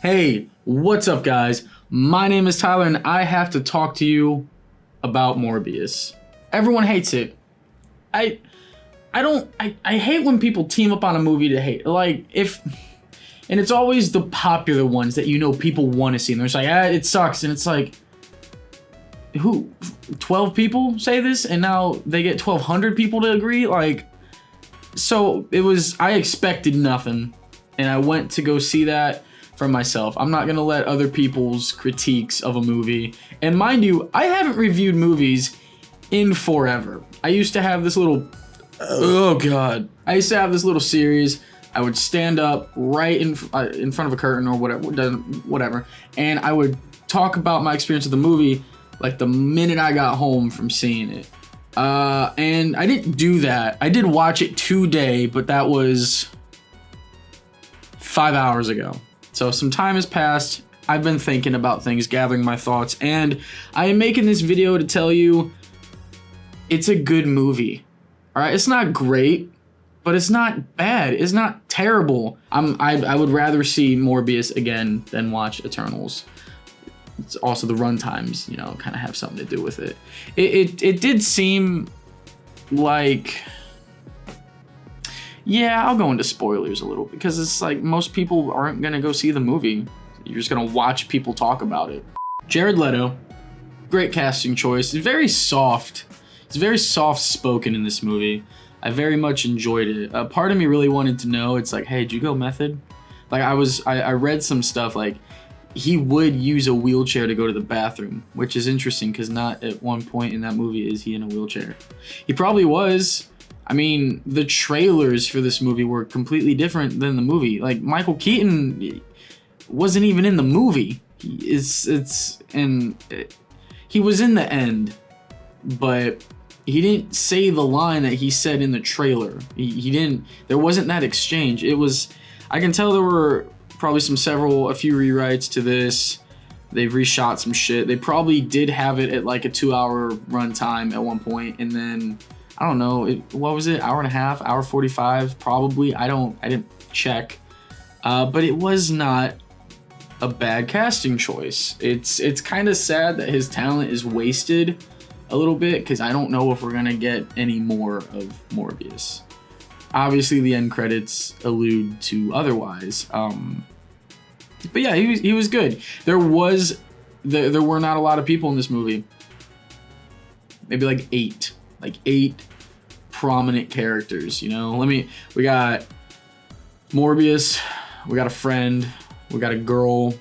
Hey, what's up guys? My name is Tyler and I have to talk to you about Morbius. Everyone hates it. I hate when people team up on a movie to hate. And it's always the popular ones that people want to see. And they're just like, it sucks. And it's like, who? 12 people say this and now they get 1,200 people to agree? I expected nothing and I went to go see that for myself. I'm not gonna let other people's critiques of a movie. And mind you, I haven't reviewed movies in forever. I used to have this little, I used to have this little series. I would stand up right in front of a curtain or whatever, and I would talk about my experience of the movie like the minute I got home from seeing it. And I didn't do that. I did watch it today, but that was 5 hours ago. So some time has passed. I've been thinking about things, gathering my thoughts, and I am making this video to tell you it's a good movie. All right, it's not great, but it's not bad. It's not terrible. I would rather see Morbius again than watch Eternals. It's also the run times, kind of have something to do with it. It did seem like, yeah, I'll go into spoilers a little because it's like most people aren't gonna go see the movie. You're just gonna watch people talk about it. Jared Leto, great casting choice. It's very soft. It's very soft spoken in this movie. I very much enjoyed it. Part of me really wanted to know. It's like, hey, did you go method? I read some stuff like he would use a wheelchair to go to the bathroom, which is interesting because not at one point in that movie is he in a wheelchair. He probably was. I mean, the trailers for this movie were completely different than the movie. Like Michael Keaton wasn't even in the movie. He was in the end, but he didn't say the line that he said in the trailer. He didn't. There wasn't that exchange. It was. I can tell there were probably a few rewrites to this. They've reshot some shit. They probably did have it at like a 2-hour runtime at one point, and then I don't know. What was it? Hour and a half? Hour 45? Probably. I didn't check. But it was not a bad casting choice. It's kind of sad that his talent is wasted a little bit because I don't know if we're gonna get any more of Morbius. Obviously, the end credits allude to otherwise. But yeah, he was good. There were not a lot of people in this movie. Maybe like eight prominent characters. We got Morbius, we got a friend, we got a girl,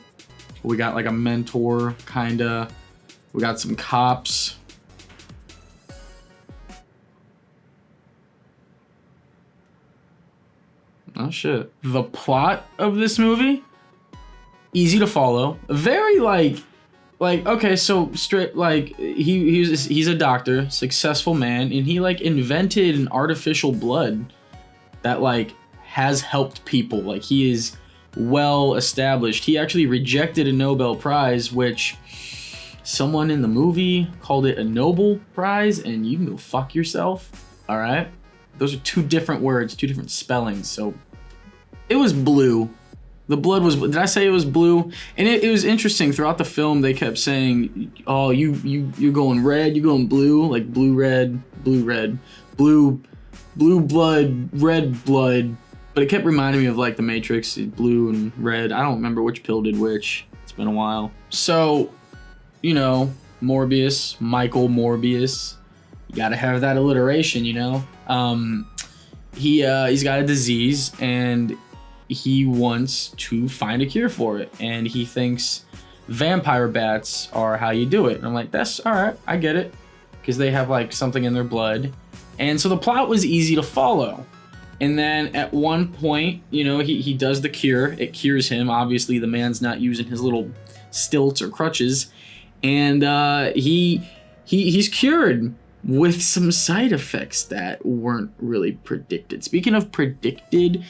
we got like a mentor kinda, we got some cops. Oh shit. The plot of this movie, easy to follow. Very okay, so straight he's a doctor, successful man, and he invented an artificial blood that has helped people. He is well established. He actually rejected a Nobel Prize, which someone in the movie called it a Nobel Prize, and you can go fuck yourself. All right, those are two different words, two different spellings. So it was blue. The blood was, did I say it was blue? And it was interesting throughout the film. They kept saying, oh, you're going red, you're going blue, like blue, red, blue blood, red blood. But it kept reminding me of the Matrix, blue and red. I don't remember which pill did which. It's been a while. So, Morbius, Michael Morbius. You gotta have that alliteration, He's got a disease and he wants to find a cure for it, and he thinks vampire bats are how you do it. And I'm like, that's all right, I get it, because they have something in their blood. And so the plot was easy to follow. And then at one point, he does the cure. It cures him. Obviously, the man's not using his little stilts or crutches, and he's cured with some side effects that weren't really predicted. Speaking of predicted,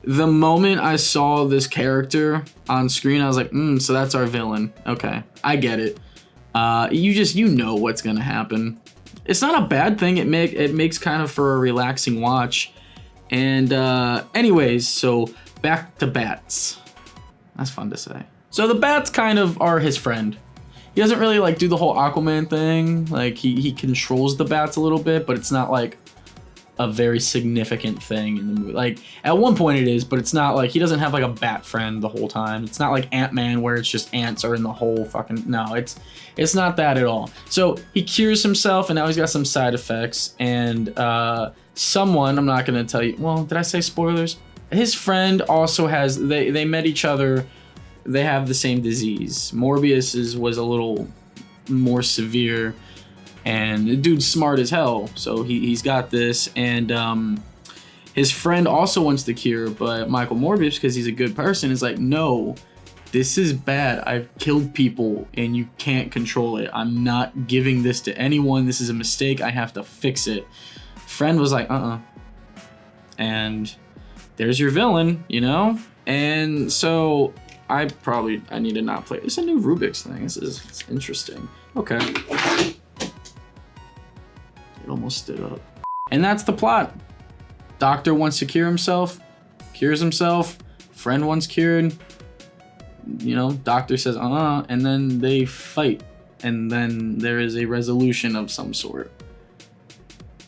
the moment I saw this character on screen, I was like, so that's our villain. Okay, I get it. You know what's gonna happen. It's not a bad thing. It makes kind of for a relaxing watch. And anyways, so back to bats. That's fun to say. So the bats kind of are his friend. He doesn't really like do the whole Aquaman thing. Like he controls the bats a little bit, but it's not like a very significant thing in the movie. Like at one point it is, but it's not like he doesn't have like a bat friend the whole time. It's not like Ant-Man where it's just ants are in the whole fucking, no, it's not that at all. So he cures himself and now he's got some side effects and someone, I'm not gonna tell you, well, did I say spoilers? His friend also has, they met each other. They have the same disease. Morbius's was a little more severe, and the dude's smart as hell, so he's got this. And his friend also wants the cure, but Michael Morbius, because he's a good person, is like, no, this is bad. I've killed people, and you can't control it. I'm not giving this to anyone. This is a mistake. I have to fix it. Friend was like, and there's your villain, you know? And so I need to not play. It's a new Rubik's thing. It's interesting. Okay. It almost stood up. And that's the plot. Doctor wants to cure himself, cures himself. Friend wants cured. You know, doctor says, and then they fight. And then there is a resolution of some sort.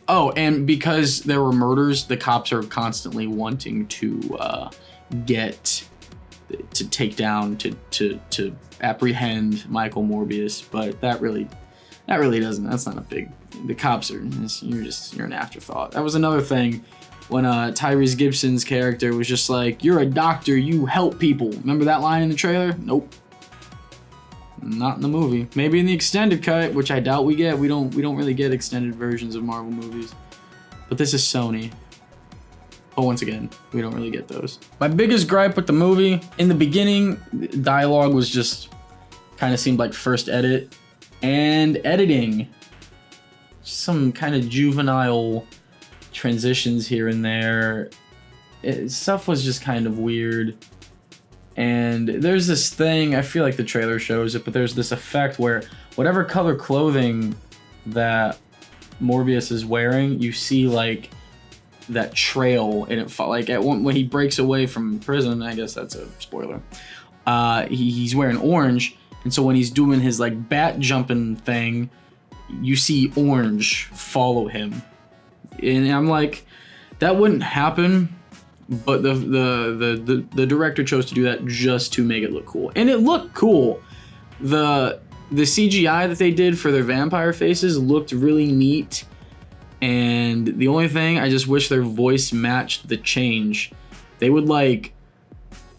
Oh, and because there were murders, the cops are constantly wanting to take down, to apprehend Michael Morbius, but that really doesn't. That's not a big. The cops are. You're an afterthought. That was another thing when Tyrese Gibson's character was just like, "You're a doctor. You help people." Remember that line in the trailer? Nope. Not in the movie. Maybe in the extended cut, which I doubt we get. We don't really get extended versions of Marvel movies. But this is Sony. But once again, we don't really get those. My biggest gripe with the movie, in the beginning, dialogue was just kind of seemed like first edit and editing. Some kind of juvenile transitions here and there. Stuff was just kind of weird. And there's this thing, I feel like the trailer shows it, but there's this effect where whatever color clothing that Morbius is wearing, you see like that trail, and it like when he breaks away from prison, I guess that's a spoiler. He's wearing orange, and so when he's doing his like bat jumping thing, you see orange follow him, and I'm like, that wouldn't happen. But the director chose to do that just to make it look cool. And it looked cool. The CGI that they did for their vampire faces looked really neat. And the only thing, I just wish their voice matched the change. They would like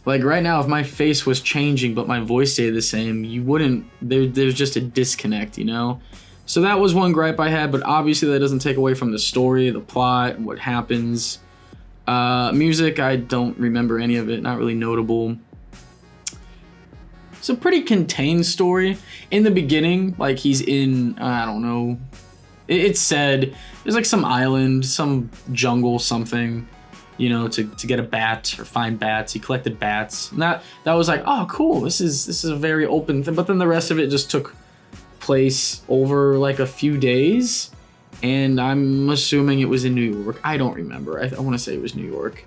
right now, if my face was changing but my voice stayed the same, you wouldn't, there's just a disconnect, you know? So that was one gripe I had, but obviously that doesn't take away from the story, the plot, what happens. Music, I don't remember any of it, not really notable. It's a pretty contained story. In the beginning, like he's in, I don't know, it said, there's like some island, some jungle, something, you know, to get a bat or find bats. He collected bats. And that was like, oh cool, this is a very open thing. But then the rest of it just took place over like a few days. And I'm assuming it was in New York. I don't remember. I want to say it was New York.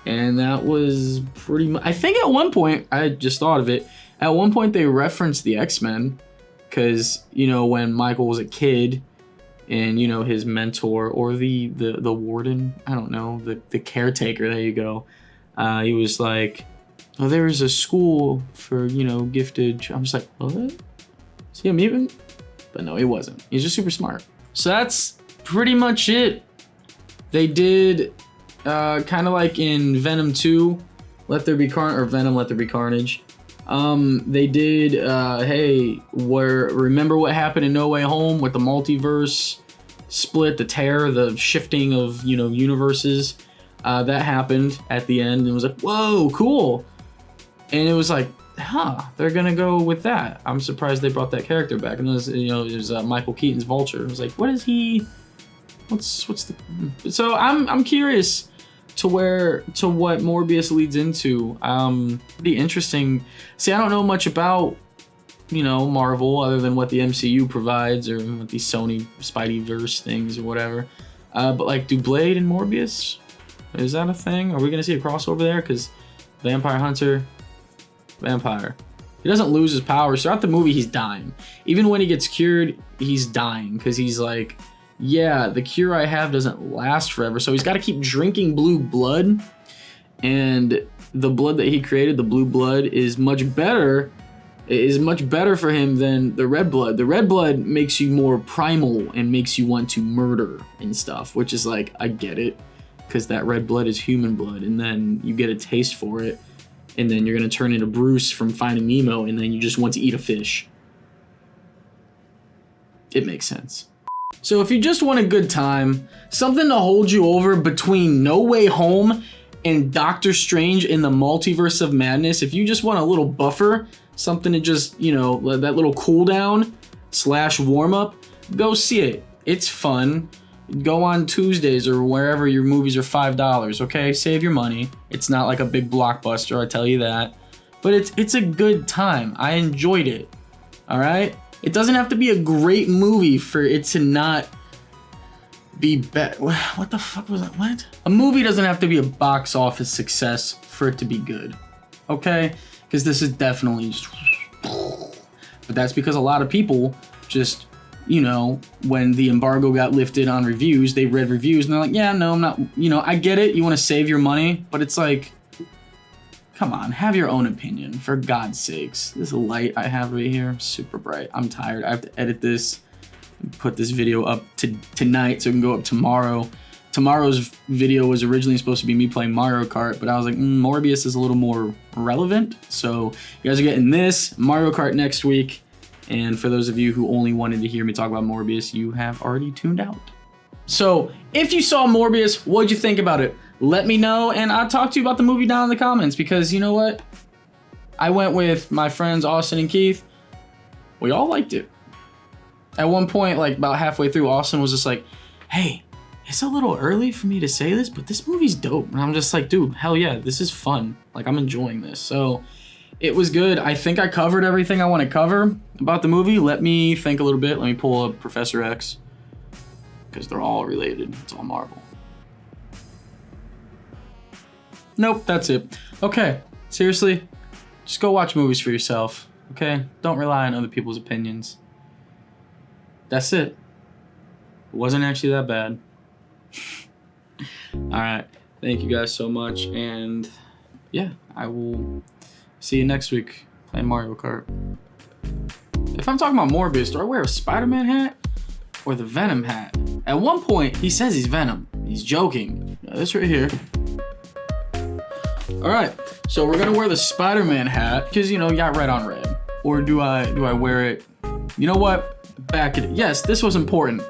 And that was pretty much... I think at one point, I just thought of it, at one point they referenced the X-Men. Because, you know, when Michael was a kid, and, you know, his mentor, or the warden, I don't know, the caretaker, there you go. He was like, oh, there is a school for, you know, gifted... I'm just like, what? Is he a mutant? But no, he wasn't. He's just super smart. So that's pretty much it. They did kind of like in Venom 2, Let There Be Carnage, or Venom Let There Be Carnage. They did, hey, remember what happened in No Way Home with the multiverse split, the tear, the shifting of, you know, universes. That happened at the end and it was like, whoa, cool. And it was like, they're gonna go with that. I'm surprised they brought that character back. And it was Michael Keaton's Vulture. It was like, what is he? What's the? So I'm curious to what Morbius leads into. Pretty interesting. See, I don't know much about, you know, Marvel other than what the MCU provides or what these Sony Spideyverse things or whatever. But like, do Blade and Morbius, is that a thing? Are we gonna see a crossover there? Because Vampire Hunter. Vampire. He doesn't lose his powers. Throughout the movie, he's dying. Even when he gets cured, he's dying because he's like, yeah, the cure I have doesn't last forever. So he's got to keep drinking blue blood. And the blood that he created, the blue blood, is much better for him than the red blood. The red blood makes you more primal and makes you want to murder and stuff, which is like, I get it, because that red blood is human blood, and then you get a taste for it, and then you're gonna turn into Bruce from Finding Nemo, and then you just want to eat a fish. It makes sense. So if you just want a good time, something to hold you over between No Way Home and Doctor Strange in the Multiverse of Madness, if you just want a little buffer, something to just, you know, that little cool down / warm up, go see it. It's fun. Go on Tuesdays or wherever your movies are $5, okay? Save your money. It's not like a big blockbuster, I tell you that. But it's a good time. I enjoyed it, all right? It doesn't have to be a great movie for it to not be bad. What the fuck was that? What? A movie doesn't have to be a box office success for it to be good, okay? Because this is definitely just... But that's because a lot of people just... You know, when the embargo got lifted on reviews, they read reviews and they're like, yeah, no, I'm not, you know, I get it. You want to save your money, but it's like, come on, have your own opinion, for God's sakes. This light I have right here, super bright. I'm tired. I have to edit this and put this video up tonight so it can go up tomorrow. Tomorrow's video was originally supposed to be me playing Mario Kart, but I was like, Morbius is a little more relevant. So you guys are getting this, Mario Kart next week. And for those of you who only wanted to hear me talk about Morbius, you have already tuned out. So if you saw Morbius, what'd you think about it? Let me know, and I'll talk to you about the movie down in the comments, because you know what? I went with my friends Austin and Keith. We all liked it. At one point, like about halfway through, Austin was just like, hey, it's a little early for me to say this, but this movie's dope. And I'm just like, dude, hell yeah, this is fun. Like, I'm enjoying this. So it was good. I think I covered everything I want to cover about the movie. Let me think a little bit. Let me pull up Professor X, because they're all related. It's all Marvel. Nope, that's it. Okay, seriously, just go watch movies for yourself, okay? Don't rely on other people's opinions. That's it. It wasn't actually that bad. All right, thank you guys so much, and yeah, I will see you next week playing Mario Kart. If I'm talking about Morbius, do I wear a Spider-Man hat or the Venom hat? At one point, he says he's Venom. He's joking. Now, this right here. All right, so we're gonna wear the Spider-Man hat because, you know, you got red on red. Or do I wear it? You know what? Back it. Yes, this was important.